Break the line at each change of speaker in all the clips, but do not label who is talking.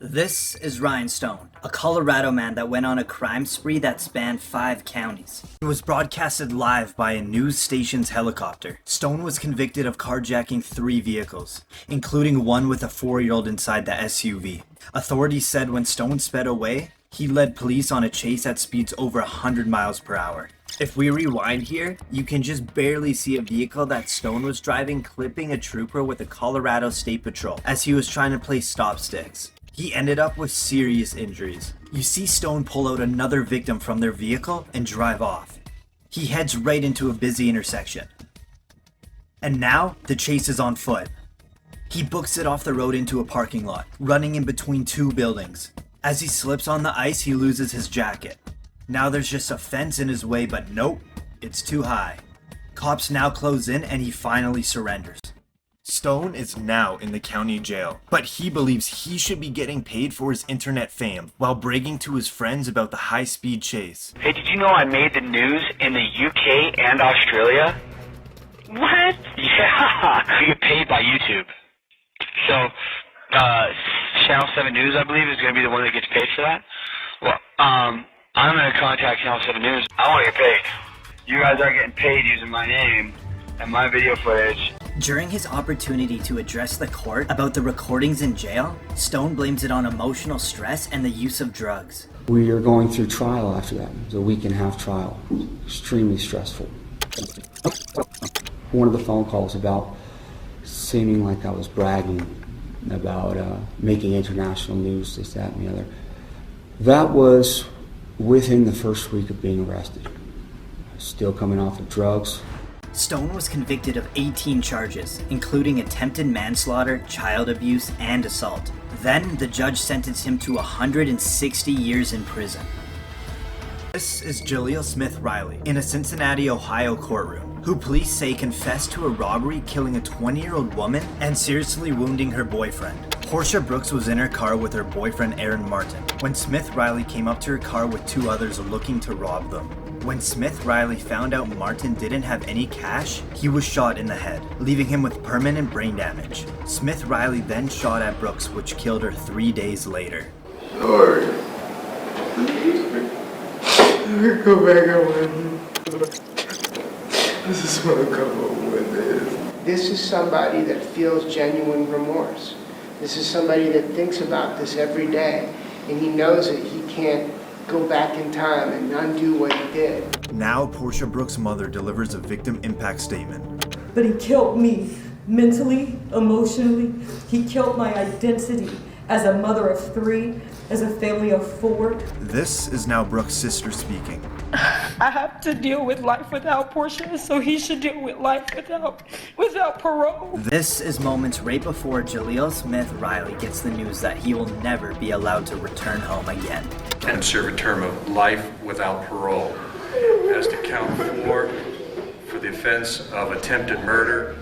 This is Ryan Stone, a Colorado man that went on a crime spree that spanned 5 counties. It was broadcasted live by a news station's helicopter. Stone was convicted of carjacking 3 vehicles, including one with a 4-year-old inside the SUV. Authorities said when Stone sped away, he led police on a chase at speeds over 100 miles per hour. If we rewind here, you can just barely see a vehicle that Stone was driving clipping a trooper with the Colorado State Patrol as he was trying to play stop sticks. He ended up with serious injuries. You see Stone pull out another victim from their vehicle and drive off. He heads right into a busy intersection. And now, the chase is on foot. He books it off the road into a parking lot, running in between 2 buildings. As he slips on the ice, he loses his jacket. Now there's just a fence in his way, but nope, it's too high. Cops now close in and he finally surrenders. Stone is now in the county jail, but he believes he should be getting paid for his internet fame while bragging to his friends about the high-speed chase.
Hey, did you know I made the news in the UK and Australia? What? Yeah, you get paid by YouTube. So, Channel 7 News, I believe, is going to be the one that gets paid for that. Well, I'm going to contact Channel 7 News. I want to get paid. You guys are getting paid using my name and my video footage.
During his opportunity to address the court about the recordings in jail, Stone blames it on emotional stress and the use of drugs.
We are going through trial after that. It was a week-and-a-half trial. Extremely stressful. One of the phone calls about seeming like I was bragging about making international news, this, that, and the other. That was within the first week of being arrested. Still coming off of drugs.
Stone was convicted of 18 charges, including attempted manslaughter, child abuse, and assault. Then, the judge sentenced him to 160 years in prison. This is Jaleel Smith Riley in a Cincinnati, Ohio courtroom, who police say confessed to a robbery killing a 20-year-old woman and seriously wounding her boyfriend. Portia Brooks was in her car with her boyfriend Aaron Martin when Smith Riley came up to her car with 2 others looking to rob them. When Smith Riley found out Martin didn't have any cash, he was shot in the head, leaving him with permanent brain damage. Smith Riley then shot at Brooks, which killed her 3 days later.
Lord, go back and win. I just want to come home with this.
This is somebody that feels genuine remorse. This is somebody that thinks about this every day, and he knows that he can't go back in time and undo what he did.
Now, Portia Brooks' mother delivers a victim impact statement.
But he killed me mentally, emotionally. He killed my identity as a mother of 3, as a family of 4.
This is now Brooks' sister speaking.
I have to deal with life without Portia, so he should deal with life without parole.
This is moments right before Jaleel Smith Riley gets the news that he will never be allowed to return home again.
And serve a term of life without parole as to count 4 for the offense of attempted murder.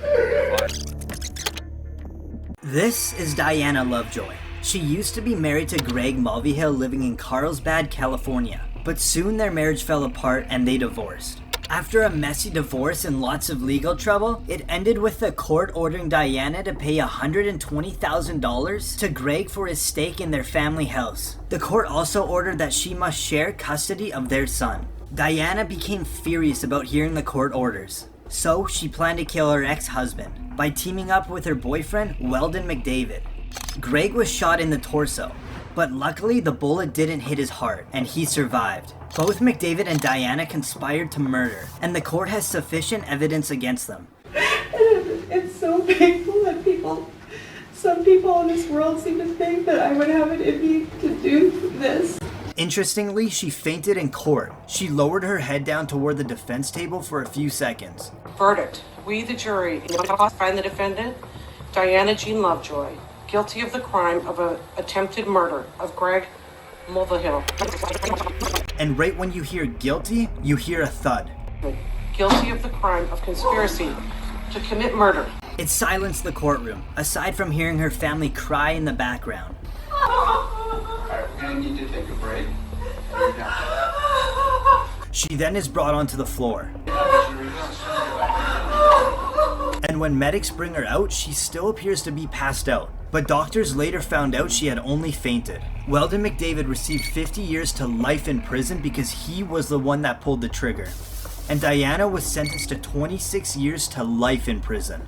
This is Diana Lovejoy. She used to be married to Greg Mulvihill living in Carlsbad, California, but soon their marriage fell apart and they divorced. After a messy divorce and lots of legal trouble, it ended with the court ordering Diana to pay $120,000 to Greg for his stake in their family house. The court also ordered that she must share custody of their son. Diana became furious about hearing the court orders, so she planned to kill her ex-husband by teaming up with her boyfriend, Weldon McDavid. Greg was shot in the torso, but luckily the bullet didn't hit his heart and he survived. Both McDavid and Diana conspired to murder, and the court has sufficient evidence against them.
It's so painful that some people in this world seem to think that I would have it in me to do this.
Interestingly, she fainted in court. She lowered her head down toward the defense table for a few seconds.
Verdict. We, the jury, find the defendant, Diana Jean Lovejoy, guilty of the crime of attempted murder of Greg Mulvihill.
And right when you hear guilty, you hear a thud.
Guilty of the crime of conspiracy to commit murder.
It silenced the courtroom, aside from hearing her family cry in the background.
Alright, we're going to need to take a break.
She then is brought onto the floor. And when medics bring her out, she still appears to be passed out. but doctors later found out she had only fainted. Weldon McDavid received 50 years to life in prison because he was the one that pulled the trigger. And Diana was sentenced to 26 years to life in prison.